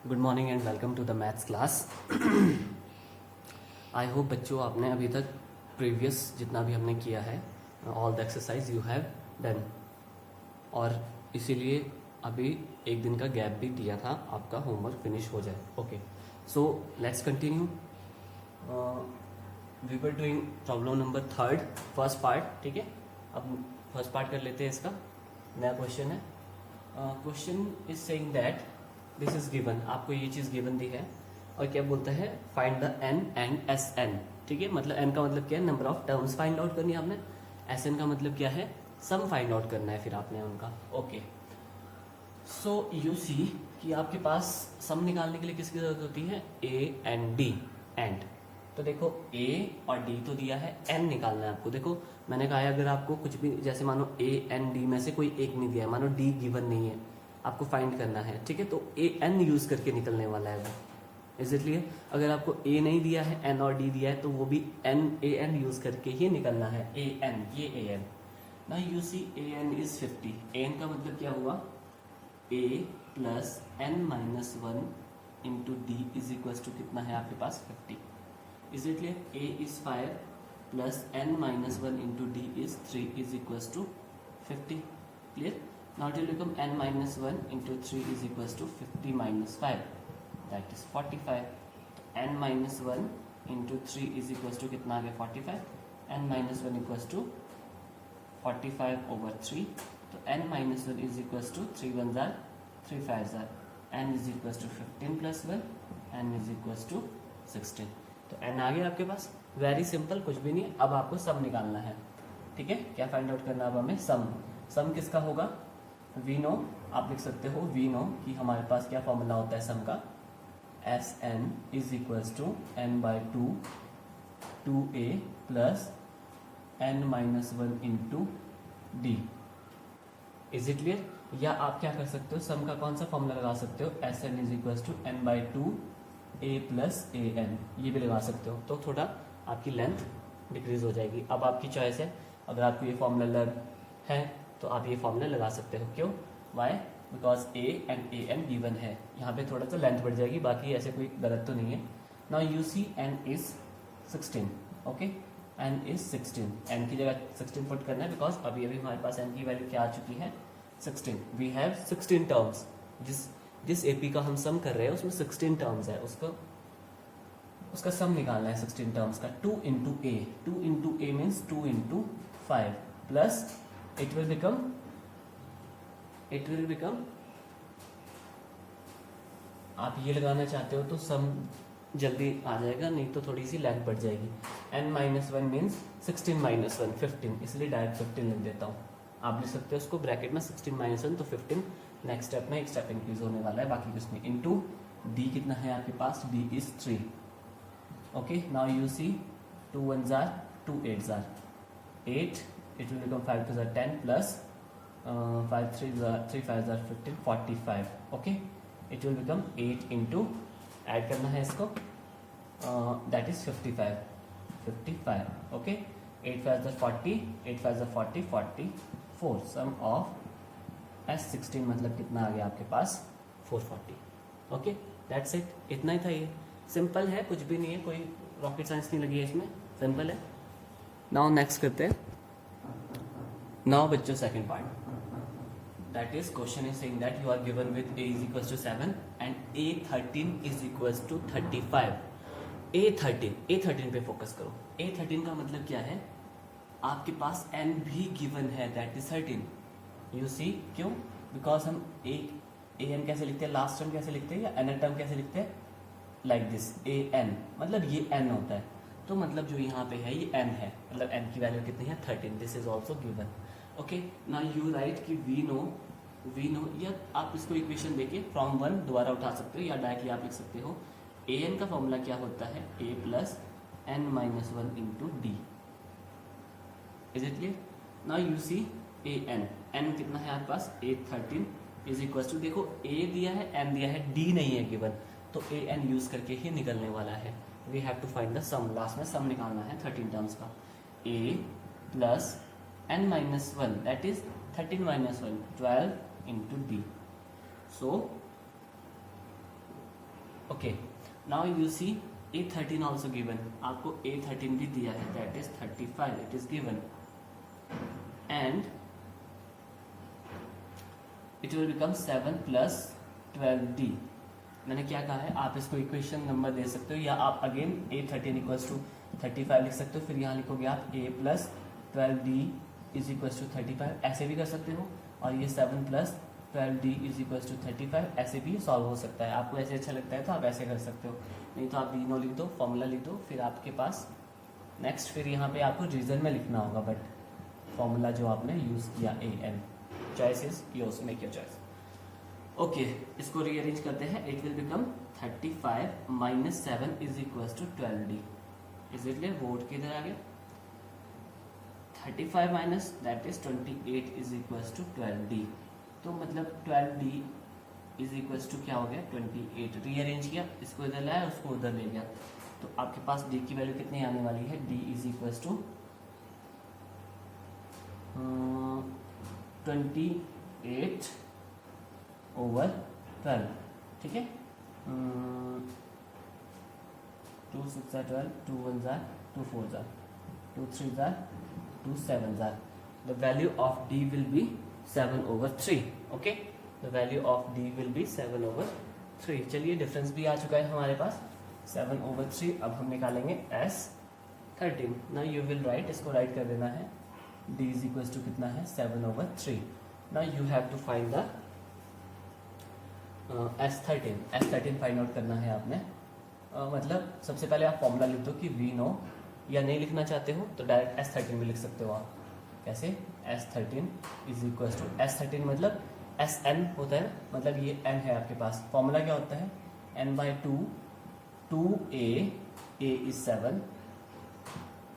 Good morning and welcome to the maths class. I hope बच्चों आपने अभी तक प्रीवियस जितना भी हमने किया है all the exercise you have done, और इसीलिए अभी एक दिन का गैप भी दिया था आपका होमवर्क फिनिश हो जाए। Okay, so let's continue. We were doing problem number 3 first part. ठीक है, अब फर्स्ट पार्ट कर लेते हैं। इसका नया क्वेश्चन है। Question is saying that this is given, आपको ये चीज गिवन दी है और क्या बोलता है, find the N and S N. ठीक है, मतलब एन का मतलब क्या है, number of terms find out करनी है आपने। एस एन का मतलब क्या है, सम फाइंड आउट करना है फिर आपने उनका। ओके, सो यू सी कि आपके पास सम निकालने के लिए किसकी जरूरत होती है, ए एंड डी। एंड तो देखो ए और डी तो दिया है, एन निकालना है आपको। देखो मैंने कहा है अगर आपको कुछ भी, जैसे मानो ए एन डी में से कोई एक नहीं दिया है, मानो डी गिवन नहीं है, आपको फाइंड करना है। ठीक है, तो ए एन यूज करके निकलने वाला है वो। इसलिए अगर आपको ए नहीं दिया है, एन और डी दिया है, तो वो भी एन ए एन यूज करके ही निकलना है। ए एन, ये ए एन ना, you see A N is 50। A N का मतलब क्या हुआ, A plus N minus 1 into D is equal to कितना है आपके पास, 50। इसलिए A is 5 plus N minus 1 into D is 3 is equal to 50। Clear? Now it will become n minus 1 into 3 is equals to 50 minus 5, that is 45. तो n minus 1 into 3 is equals to कितना आ गया, 45। n minus 1 equals to 45 over 3। तो n minus 1 is equals to 3 1s are 3 5s are, n is equals to 15 plus 1, n is equals to 16। तो n आ गया आपके पास, very simple, कुछ भी नहीं। अब आपको सम निकालना है। ठीक है, क्या फाइंड आउट करना है अब हमें, सम। सम किसका होगा, वी नो, आप लिख सकते हो वी नो कि हमारे पास क्या फॉर्मूला होता है सम का, S N is equals to N by two A plus N minus 1 into D. Is it clear? या आप क्या कर सकते हो, सम का कौन सा फॉर्मूला लगा सकते हो, S N is equals to N by two A plus A N, ये भी लगा सकते हो। तो थोड़ा आपकी लेंथ डिक्रीज हो जाएगी। अब आपकी चॉइस है, अगर आपको ये फॉर्मूला लर्न है तो आप ये फॉर्मूला लगा सकते हो। क्यों, why, because A and A N given है। यहाँ पे थोड़ा सा लेंथ बढ़ जाएगी, बाकी ऐसे कोई गलत तो नहीं है। Now you see N is 16। Okay, N is 16, N की जगह 16 पुट करना है, बिकॉज अभी अभी हमारे पास एन की वैल्यू क्या आ चुकी है, 16। We have 16 terms. जिस एपी का हम सम कर रहे हैं उसमें 16 टर्म्स है, उसका सम निकालना है 16 टर्म्स का। 2 into A, 2 into A means 2 into 5 plus it will become आप ये लगाना चाहते हो तो सम जल्दी आ जाएगा, नहीं तो थोड़ी सी लेंथ बढ़ जाएगी। n माइनस 1 मीन्स 16 माइनस 1 15, इसलिए डायरेक्ट 15 लिख देता हूँ। आप लिख सकते हो उसको ब्रैकेट में 16 माइनस 1 तो 15। नेक्स्ट स्टेप में एक स्टेप इंक्रीज होने वाला है, बाकी कुछ नहीं। इनटू d कितना है आपके पास, d is 3। Okay, now you see 2 1s are 2 8s are 8, it will become 5 2s are 10 plus 5 3s are 3 5s are 15, 45। okay, it will become 8 into, add करना है इसको, that is 55। okay, 8 5s are 40, 8 5s are 40 44। sum of S16 मतलब कितना आ गया आपके पास, 440। Okay, that's it, इतना ही था। ये सिंपल है, कुछ भी नहीं है, कोई रॉकेट साइंस नहीं लगी है इसमें, सिंपल है। नाउ नेक्स्ट करते हैं। नाउ बच्चों second part, that is question is saying that you are given with a is equals to 7 and a13 is equals to 35। a13 पे फोकस करो। a13 का मतलब क्या है, आपके पास n भी गिवन है, दैट इज 13। यू सी, क्यों, बिकॉज हम a n कैसे लिखते हैं, लास्ट टर्म कैसे लिखते हैं या nth टर्म कैसे लिखते हैं, लाइक दिस a n, मतलब ये n होता है। तो मतलब जो यहाँ पे है ये n है, मतलब n की वैल्यू कितनी है, 13। This is also given. Okay, now you right कि वी नो, या आप इसको इक्वेशन देके फ्रॉम 1 दोबारा उठा सकते हो, या डायरेक्टली आप लिख सकते हो ए एन का फॉर्मूला क्या होता है, A plus N minus 1 into D. Is it clear? Now you see A N कितना है आपके पास, A13 इज इक्वल टू, देखो ए दिया है एन दिया है, डी नहीं है गिवन, तो ए एन यूज करके ही निकलने वाला है। We have to find the sum, last में सम निकालना है 13 टर्म्स का। a plus n minus 1 that is 13 minus 1 12 into D. So okay, now you see A13 also given, आपको A13 भी दिया है, that is 35, it is given, and it will become 7 + 12D। मैंने क्या कहा है, आप इसको इक्वेशन नंबर दे सकते हो, या आप अगेन A13 = 35 लिख सकते हो, फिर यहाँ लिखोगे आप A + 12D = 35, ऐसे भी कर सकते हो, और ये 7 + 12D = 35 ऐसे भी सॉल्व हो सकता है। आपको ऐसे अच्छा लगता है तो आप ऐसे कर सकते हो, नहीं तो आप रीनो लिख दो, फॉर्मूला लिख दो, फिर आपके पास नेक्स्ट फिर यहाँ पे आपको रीजन में लिखना होगा, बट फॉर्मूला जो आपने यूज़ किया AN, choice is yours, make your choice. Okay, इसको रीअरेंज करते हैं, इट विल बिकम 35 - 7 = 12D। इसलिए वोट किधर आ गया, 35 माइनस दैट इज 28 = 12D, तो मतलब 12D = क्या हो गया, 28। रीअरेंज किया, इसको इधर लाया, उसको उधर ले गया, तो आपके पास D की वैल्यू कितनी आने वाली है, D = 28/12, ठीक है। 2 × 6 = 12, 2 × 1 = 2 × 4 = 2 × 3 = 2 × 7 = the value of D will be 7/3, okay, the value of D will be 7/3। चलिए डिफरेंस भी आ चुका है हमारे पास 7/3। अब हम निकालेंगे S13। Now you will write, इसको राइट कर देना है, D = कितना है, 7/3। Now you have to find the S13 find out करना है आपने। मतलब सबसे पहले आप फॉर्मूला लिख दो कि वी नो, या नहीं लिखना चाहते हो तो डायरेक्ट S13 भी लिख सकते हो आप। कैसे, S13 S13 मतलब SN होता है, मतलब ये N है आपके पास, फॉर्मूला क्या होता है, N/2, 2A, A is 7,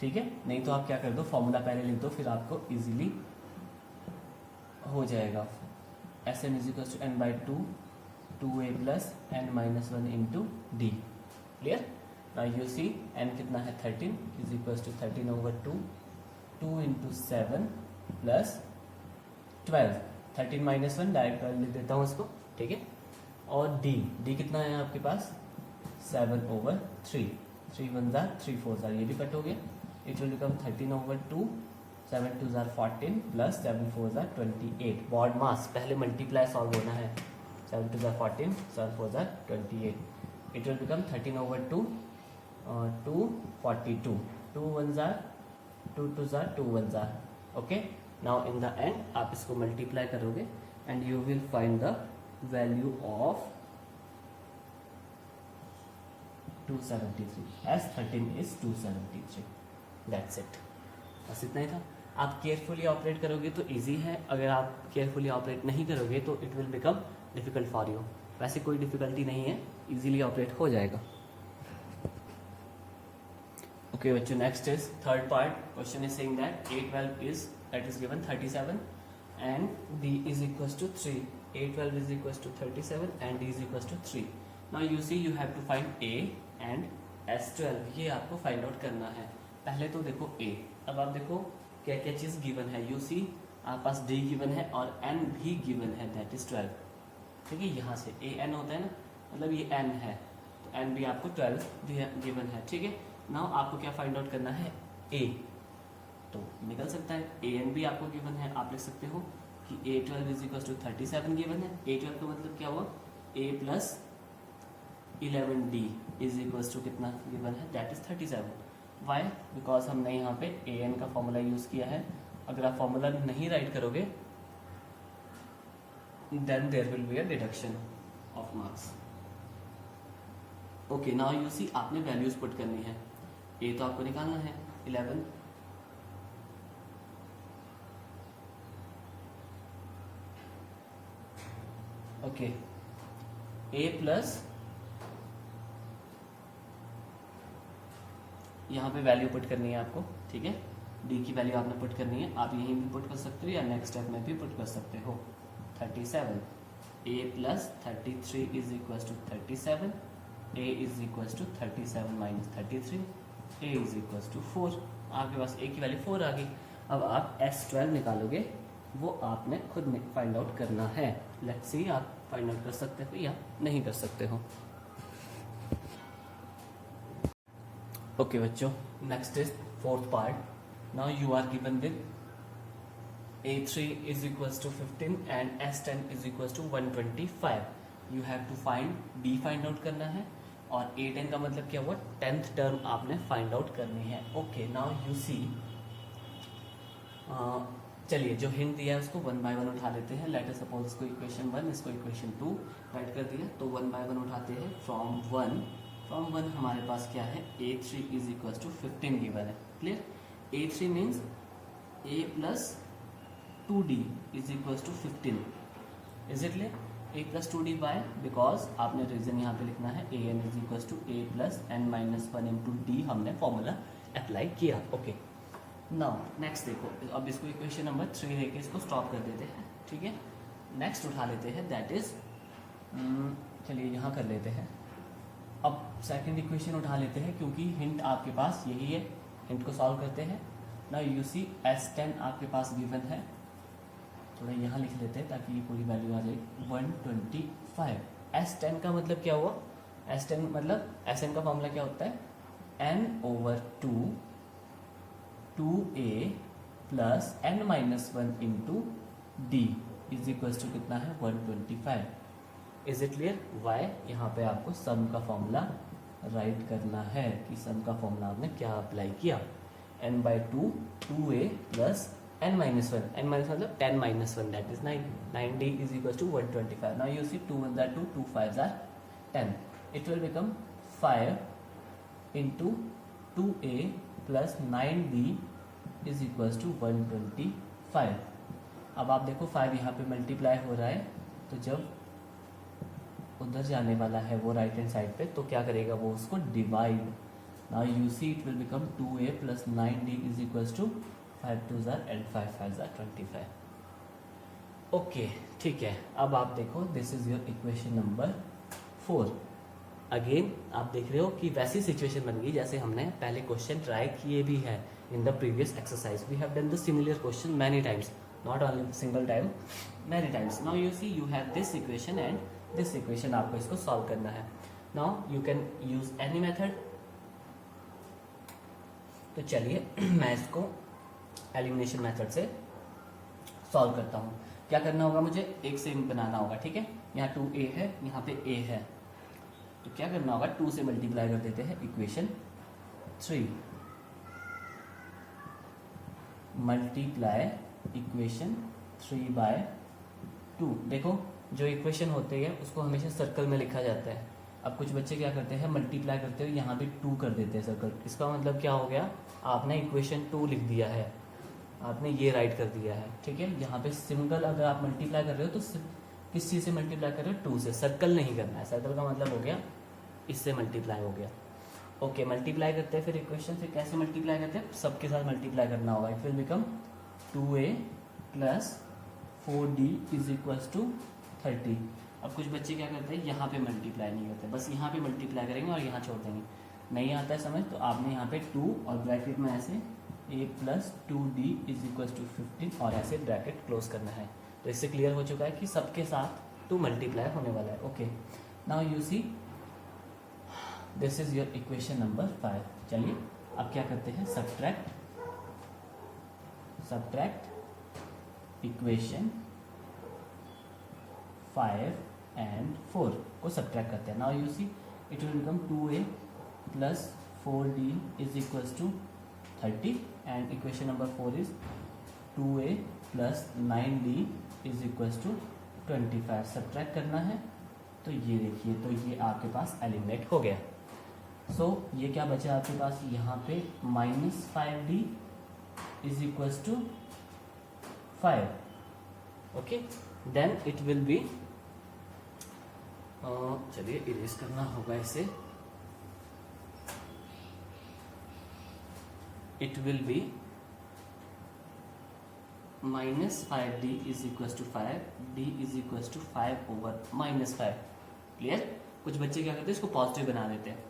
ठीक है। नहीं तो आप क्या कर दो, फॉर्मूला पहले लिख दो, फिर आपको इजीली हो जाएगा। SN = N/2, 2A + N - 1 × D, clear. Now you see N कितना है, 13 = 13/2, 2 × 7 + 12, 13 - 1 डायरेक्ट 12 लिख देता हूँ इसको, ठीक है। और D कितना है आपके पास, 7/3, 3 × 1 = 3, 4 = ये भी कट हो गया, इट विल बिकम 13/2, 7 × 2 = 14 + 7 × 4 = 28। बॉड मास पहले मल्टीप्लाई सॉल्व होना है, 7 × 2 = 14, 7 × 4 = 28, it will become 13/2, 242, 2 × 1 = 2, 2 = 2 × 1 = okay. Now in the end आप इसको मल्टीप्लाई करोगे and you will find the value of 273। S13 is 273, that's it, बस इतना ही था। आप केयरफुली ऑपरेट करोगे तो इजी है, अगर आप केयरफुली ऑपरेट नहीं करोगे तो it will become difficult for you. वैसे कोई डिफिकल्टी नहीं है, इजीली ऑपरेट हो जाएगा। ओके बच्चों, next is third part. Question is saying that A12 is given 37 and D = 3। A12 is = 37 and D is 3। Now you see you have to find A and S12, ये आपको find out करना है। पहले तो देखो A, अब आप देखो क्या क्या चीज़ गिवन है। यू सी आपके पास D गिवन है और N भी गिवन है, दैट इज 12, ठीक है। यहाँ से AN होता है ना, मतलब ये N है, तो N भी आपको 12 गिवन है, ठीक है। नाउ आपको क्या फाइंड आउट करना है, A, तो निकल सकता है AN भी आपको गिवन है, आप लिख सकते हो कि A12 = 37 गिवन है। A12 का मतलब क्या हुआ, A + 11D = कितना गिवन है, दैट इज 37। वाई, बिकॉज हमने यहाँ पे AN का फॉर्मूला यूज किया है। अगर आप फॉर्मूला नहीं राइट करोगे then there will be a deduction of marks. Okay, now you see आपने वैल्यूज पुट करनी है। A तो आपको निकालना है 11, ओके, A प्लस यहाँ पे वैल्यू पुट करनी है आपको, ठीक है। D की वैल्यू आपने पुट करनी है, आप यहीं भी पुट कर सकते हो या नेक्स्ट स्टेप में भी पुट कर सकते हो। 37, A + 33 = 37, A = 37 - 33, A = 4। आपके पास A की वैल्यू 4 आ गई। अब आप S12 निकालोगे, वो आपने खुद फाइंड आउट करना है। लेट्स सी आप फाइंड आउट कर सकते हो या नहीं कर सकते हो। ओके बच्चों, next is fourth part. Now you are given with A3 is equals to 15 and S10 is equals to 125. You have to find B find out करना है और A10 का मतलब क्या हुआ, 10th टर्म आपने फाइंड आउट करनी है. ओके, नाउ यू सी, चलिए जो हिंट दिया है उसको वन बाय वन उठा लेते हैं. लेट अस सपोज इसको इक्वेशन 1, इसको इक्वेशन 2 राइट कर दिया, तो वन बाय वन उठाते हैं. फ्रॉम वन हमारे पास क्या है, A3 is equals to 15 given है. Clear. A3 means A plus 2D is equals to 15. Is it clear. A plus 2D by, because आपने रीजन यहाँ पे लिखना है AN is equals to A plus n minus 1 into D. हमने formula apply किया. Okay, now next देखो, अब इसको इक्वेशन नंबर 3 लेके इसको स्टॉप कर देते हैं. ठीक है, नेक्स्ट उठा लेते हैं, दैट इज, चलिए यहाँ कर लेते हैं. अब सेकंड इक्वेशन उठा लेते हैं क्योंकि हिंट आपके पास यही है. हिंट को सॉल्व करते हैं. नाउ यू सी S10 आपके पास गिवन है, थोड़ा यहाँ लिख लेते हैं ताकि ये पूरी वैल्यू आ जाए 125. S10 का मतलब क्या हुआ, S10 मतलब Sn का फॉर्मूला क्या होता है, n/2 2a plus n minus 1 into D is equals to कितना है, 125. Is it clear. वाई, यहाँ पे आपको सम का फॉर्मूला राइट करना है कि सम का फॉर्मूला आपने क्या अप्लाई किया. n/2 2a plus n minus 1, n minus मतलब 10 minus 1, that is 9. 9d is equals to 125. Now you see 2 1s are 2, 2 5s are 10. It will become 5 into 2a plus 9d is equals to 125. अब आप देखो 5 यहाँ पे multiply हो रहा है, तो जब उधर जाने वाला है वो राइट हैंड साइड पे, तो क्या करेगा वो उसको divide. Now you see it will become 2a plus 9d is equals to 5 2s are and 5 5s are 25. Okay, ठीक है. अब आप देखो, this is your equation number 4. Again आप देख रहे हो कि वैसी सिचुएशन बन गई जैसे हमने पहले क्वेश्चन ट्राई किए भी है in the previous exercise. We have done the similar question many times, not only single time, many times. Now you see you have this equation and this equation, आपको इसको सॉल्व करना है. Now you can use any method. तो चलिए मैं इसको elimination method से solve करता हूँ. क्या करना होगा, मुझे एक से बनाना होगा. ठीक है, यहाँ 2a है, यहाँ पे a है, तो क्या करना होगा, 2 से मल्टीप्लाई कर देते हैं. Equation 3 multiply equation 3 by 2. देखो जो इक्वेशन होते हैं उसको हमेशा सर्कल में लिखा जाता है. अब कुछ बच्चे क्या करते हैं, मल्टीप्लाई करते हुए यहाँ पे 2 कर देते हैं सर्कल. इसका मतलब क्या हो गया, आपने इक्वेशन 2 लिख दिया है, आपने ये राइट कर दिया है. ठीक है, यहाँ पे सिंगल अगर आप मल्टीप्लाई कर रहे हो तो किस चीज़ से मल्टीप्लाई कर रहे हो, 2 से. सर्कल नहीं करना है, सर्कल का मतलब हो गया इससे मल्टीप्लाई हो गया. ओके, मल्टीप्लाई करते हैं फिर इक्वेशन से. कैसे मल्टीप्लाई करते हैं, सबके साथ मल्टीप्लाई करना होगा. It will become 2a plus 4d is equals to 30. अब कुछ बच्चे क्या करते हैं, यहाँ पे मल्टीप्लाई नहीं करते, बस यहाँ पे मल्टीप्लाई करेंगे और यहाँ छोड़ देंगे. नहीं आता है समझ, तो आपने यहाँ पे 2 और ब्रैकेट में ऐसे a plus 2d is equals to 15 और ऐसे ब्रैकेट क्लोज करना है. तो इससे क्लियर हो चुका है कि सबके साथ 2 मल्टीप्लाई होने वाला है. Okay, now you see this is your equation number 5. चलिए अब क्या करते हैं, सब्ट्रैक्ट इक्वेशन 5 एंड 4 को सब्ट्रैक्ट करते हैं. Now you see it will become 2a plus 4d is equals to 30 and equation number 4 is 2a plus 9d is equals to 25. Subtract करना है, तो ये देखिए, तो ये आपके पास एलिमिनेट हो गया. सो ये क्या बचा आपके पास, यहाँ पे minus 5d is equals to 5. Okay, then it will be, चलिए इरेज करना होगा इसे. It will be minus 5d is equals to 5, d is equals to 5 over minus 5. Clear. कुछ बच्चे क्या करते हैं, इसको पॉजिटिव बना देते हैं.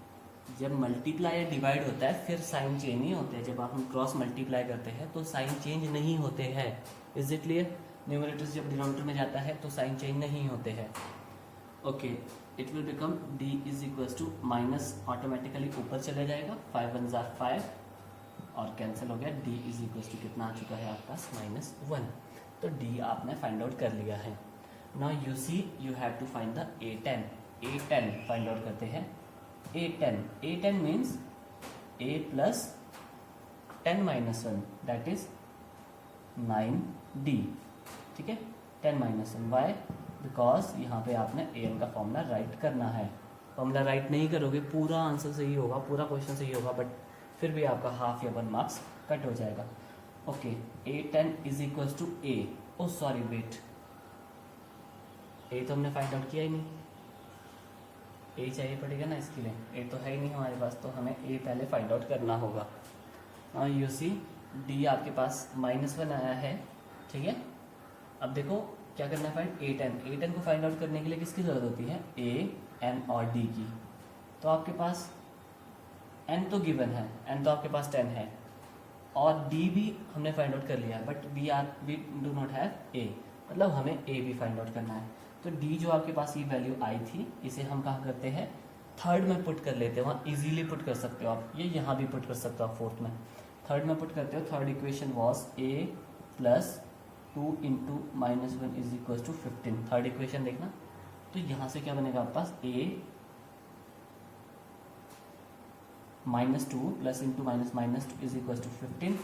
जब मल्टीप्लाई या डिवाइड होता है फिर साइन चेंज नहीं होते हैं. जब आप हम क्रॉस मल्टीप्लाई करते हैं तो साइन चेंज नहीं होते हैं. Is it clear. न्यूमरेटर जब डिनोमिनेटर में जाता है तो साइन चेंज नहीं होते हैं. Okay, it will become D is equals to minus, automatically ऊपर चले जाएगा, 5 1 जार 5 और कैंसिल हो गया। डी इज इक्वल्स टू कितना आ चुका है आपके पास -1। तो डी आपने फाइंड आउट कर लिया है। Now you see you have to find the A10। A10 find out करते हैं। A10 means A plus 10 minus 1 that is 9D। ठीक है, 10 माइनस 1 वाई, बिकॉज यहाँ पे आपने an का फॉर्मूला राइट करना है। फॉर्मूला राइट नहीं करोगे पूरा आंसर सही होगा, पूरा क्वेश्चन सही होगा, बट फिर भी आपका हाफ या 1 मार्क्स कट हो जाएगा। Okay, A10 is equals to A, oh sorry wait, A तो हमने फाइंड आउट किया ही नहीं, A चाहिए पड़ेगा ना इसके लिए, A तो है ही नहीं हमारे पास, तो हमें A पहले फाइंड आउट करना होगा। यू सी D आपके पास -1 आया है। ठीक है, अब देखो क्या करना है फाइंड A10 को फाइंड आउट करने के लिए किसकी ज़रूरत होती है, A N और D की। तो आपके पास N तो गिवन है, N तो आपके पास 10 है, और D भी हमने फाइंड आउट कर लिया है, but we do not have A, मतलब हमें A भी फाइंड आउट करना है। तो D जो आपके पास ये वैल्यू आई थी, इसे हम कहाँ करते हैं, थर्ड में पुट कर लेते हैं। वहाँ इजीली पुट कर सकते हो आप, ये यहाँ भी पुट कर सकते हो आप, फोर्थ में, थर्ड में पुट करते हो। Third equation was A plus 2 into -1 is equal to 15। Third equation देखना, तो यहाँ से क्या बनेगा आपके पास, A -2 plus into -2 is equal to 15।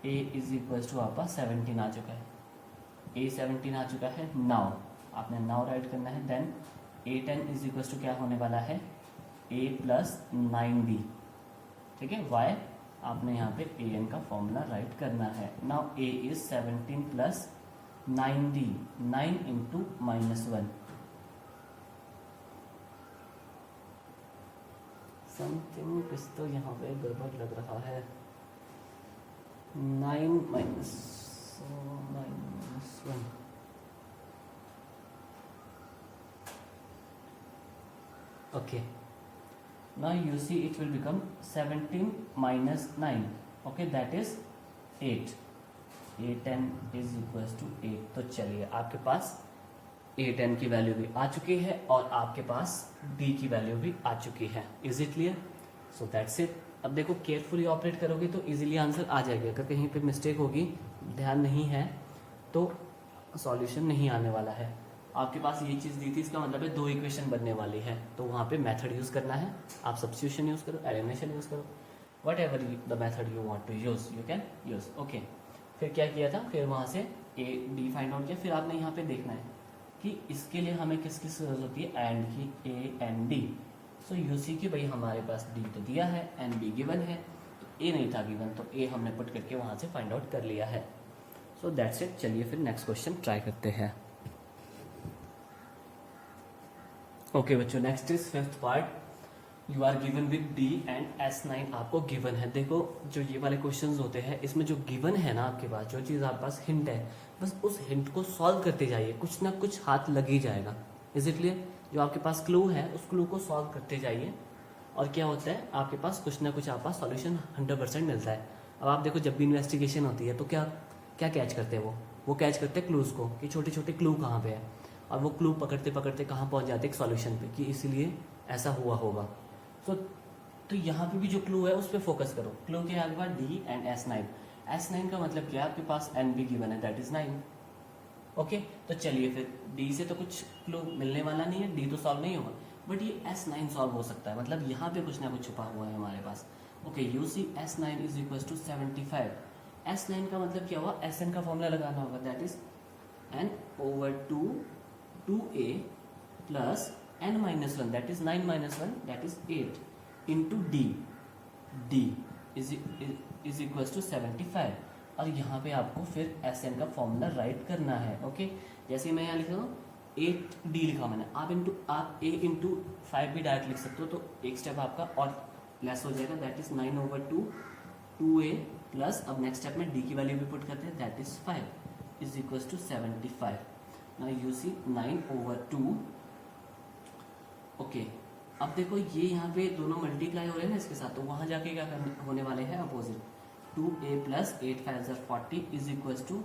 A is equal to आपका 17 आ चुका है, A 17 आ चुका है। नाउ आपने नाउ राइट करना है, then A10 is equal to क्या होने वाला है, A प्लस 9D। ठीक है, वाई आपने यहाँ पे an का फॉर्मूला राइट करना है। Now A is 17 plus 9D, 9 into -1, something कुछ तो यहाँ पे गड़बड़ लग रहा है। 9 minus 1, okay, now you see it will become 17 minus 9, okay, that is 8। A10 is equals to 8। तो चलिए आपके पास A10 की वैल्यू भी आ चुकी है और आपके पास D की वैल्यू भी आ चुकी है। Is it clear? So that's it. अब देखो केयरफुली ऑपरेट करोगे तो इजीली आंसर आ जाएगा। अगर कहीं पे मिस्टेक होगी, ध्यान नहीं है, तो सॉल्यूशन नहीं आने वाला है। आपके पास ये चीज़ दी थी, इसका मतलब है 2 इक्वेशन बनने वाली है, तो वहाँ पे मेथड यूज़ करना है। आप सब्स्टिट्यूशन यूज़ करो, एलिमिनेशन यूज़ करो, whatever the method you want to use you can use. Okay, फिर क्या किया था, फिर वहाँ से A D फाइंड आउट किया। फिर आपने यहाँ पे देखना है कि इसके लिए हमें किस किस जरूरत होती है, एंड की, A and D। So you see कि भाई हमारे पास D तो दिया है एंड B गिवन है, तो A नहीं था गिवन, तो A हमने पुट करके वहाँ से फाइंड आउट कर लिया है। So that's it. चलिए फिर नेक्स्ट क्वेश्चन ट्राई करते हैं। ओके बच्चों, next is 5th part. You are given with D and S9 आपको गिवन है। देखो जो ये वाले क्वेश्चंस होते हैं, इसमें जो गिवन है ना आपके पास, जो चीज़ आपके पास हिंट है, बस उस हिंट को सॉल्व करते जाइए, कुछ ना कुछ हाथ लग ही जाएगा। Is it clear? जो आपके पास क्लू है, उस क्लू को सॉल्व करते जाइए, और क्या होता है, आपके पास कुछ ना कुछ आपके पास सॉल्यूशन 100% मिलता है। अब आप देखो, जब भी इन्वेस्टिगेशन होती है तो क्या क्या कैच करते हैं वो कैच करते हैं क्लूज़ को, कि छोटे छोटे क्लू कहाँ पे है, और वो क्लू पकड़ते पकड़ते कहाँ पहुँच जाते हैं, एक सॉल्यूशन पे, कि इसीलिए ऐसा हुआ होगा। तो यहाँ पे भी जो क्लू है उस पर फोकस करो। क्लू के आगे बाद D एंड S9। S9 का मतलब क्या है, आपके पास N भी गिवन है, दैट इज 9। ओके, तो चलिए फिर D से तो कुछ क्लू मिलने वाला नहीं है, D तो सॉल्व नहीं होगा, बट ये S9 सॉल्व हो सकता है, मतलब यहाँ पे कुछ ना कुछ छुपा हुआ है हमारे पास। Okay, you see S9 is equal to 75। S9 का मतलब क्या हुआ, Sn का फॉर्मूला लगाना होगा, that is N over 2A plus N minus 1, that is 9 minus 1, that is 8 into D is equals to 75। और यहाँ पे आपको फिर Sn का फॉर्मूला राइट करना है। ओके, जैसे मैं यहाँ लिख रहा हूँ 8D लिखा मैंने, आप A इंटू 5 भी डायरेक्ट लिख सकते हो, तो एक स्टेप आपका और लेस हो जाएगा, that is 9 over 2A plus, अब नेक्स्ट स्टेप में D की वैल्यू भी पुट करते हैं, that is 5 is equals to 75। Now you see 9 over 2। Okay, अब देखो ये यहाँ पे दोनों मल्टीप्लाई हो रहे हैं ना इसके साथ, तो वहाँ जाके क्या होने वाले हैं, opposite. 2A plus 8 5 40 is equals to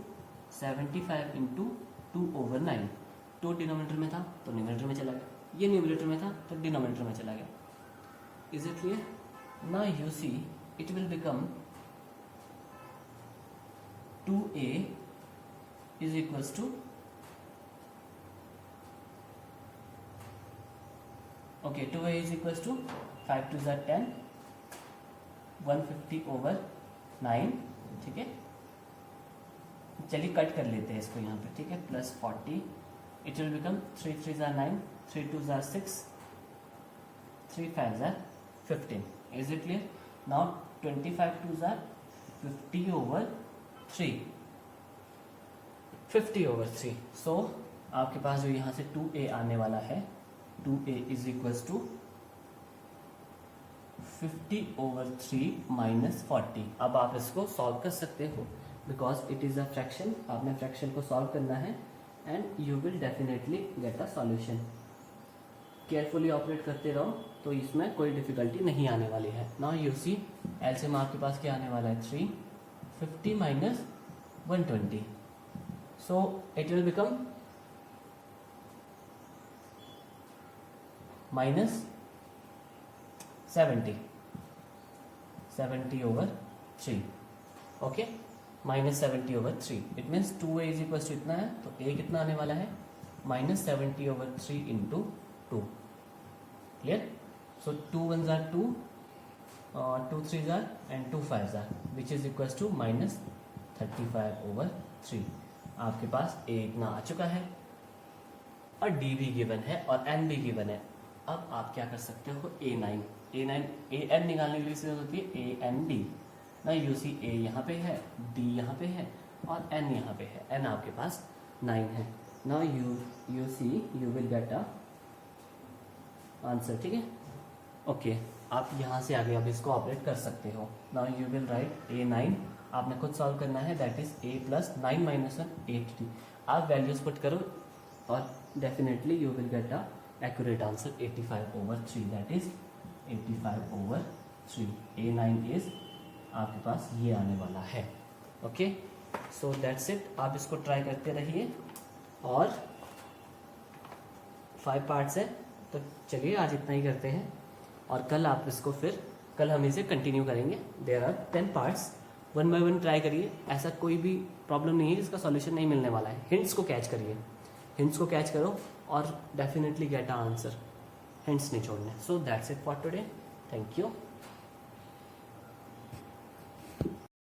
75 into 2 over 9। 2 denominator में था तो न्यूमरेटर में चला गया, ये न्यूमरेटर में था तो डिनोमिनेटर में चला गया. Is it clear? Now you see it will become 2a is equals to okay 2a is equals to 5 2 are 10 150 over 9. ठीक है, चलिए कट कर लेते हैं इसको यहाँ पे. ठीक है, plus 40 it will become 3 3 are 9 3 2 are 6 3 5 are 15. Is it clear? Now 25 2 are 50 over 3 50 over 3. So आपके पास जो यहाँ से 2a आने वाला है 2a is equals to 50 over 3 minus 40. अब आप इसको सॉल्व कर सकते हो because it is a fraction. आपने फ्रैक्शन को सॉल्व करना है and you will definitely get a solution. Carefully operate करते रहो तो इसमें कोई डिफिकल्टी नहीं आने वाली है. नाउ यू सी एलसीएम आपके पास क्या आने वाला है 3 50 minus 120. So it will become minus 70 over 3. Okay, minus 70 over 3. It means 2a is equals to इतना है तो a कितना आने वाला है minus 70 over 3 into 2. Clear? So 2 1s are 2, 2 3s are and 2 5s are, which is equals to minus 35 over 3. आपके पास a इतना आ चुका है और d भी गिवन है और n भी गिवन है. अब आप क्या कर सकते हो a9 an निकालने के लिए जरूरत होती है a n d. ना यू सी a यहाँ पे है d यहाँ पे है और n यहाँ पे है. n आपके पास 9 है. Now you see you will get a answer. ठीक है, ओके. आप यहाँ से आगे अब इसको ऑपरेट कर सकते हो. Now you will right a9 आपने खुद सॉल्व करना है that is a plus 9 minus 1 8t. आप वैल्यूज पुट करो और definitely you will get a accurate answer 85 over 3. That is 85 over 3. a9 is आपके पास ये आने वाला है. Okay, so that's it. आप इसको ट्राई करते रहिए और 5 पार्ट्स है तो चलिए आज इतना ही करते हैं और कल आप इसको फिर कल हम इसे कंटिन्यू करेंगे. There are 10 parts. 1 by 1 try करिए. ऐसा कोई भी प्रॉब्लम नहीं है जिसका सॉल्यूशन नहीं मिलने वाला है. हिंट्स को कैच करिए, हिंट्स को कैच करो और definitely get a answer. Hints नहीं छोड़ने. सो that's it for today. Thank you.